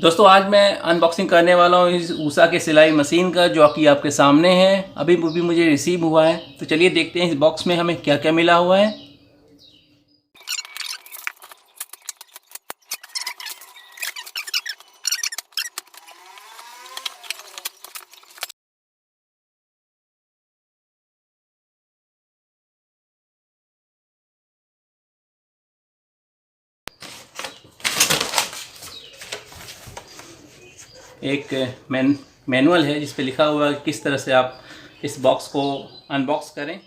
दोस्तों आज मैं अनबॉक्सिंग करने वाला हूँ इस ऊषा के सिलाई मशीन का, जो कि आपके सामने है। अभी मुझे रिसीव हुआ है, तो चलिए देखते हैं इस बॉक्स में हमें क्या क्या मिला हुआ है। एक मैनुअल है जिस पे लिखा हुआ है किस तरह से आप इस बॉक्स को अनबॉक्स करें।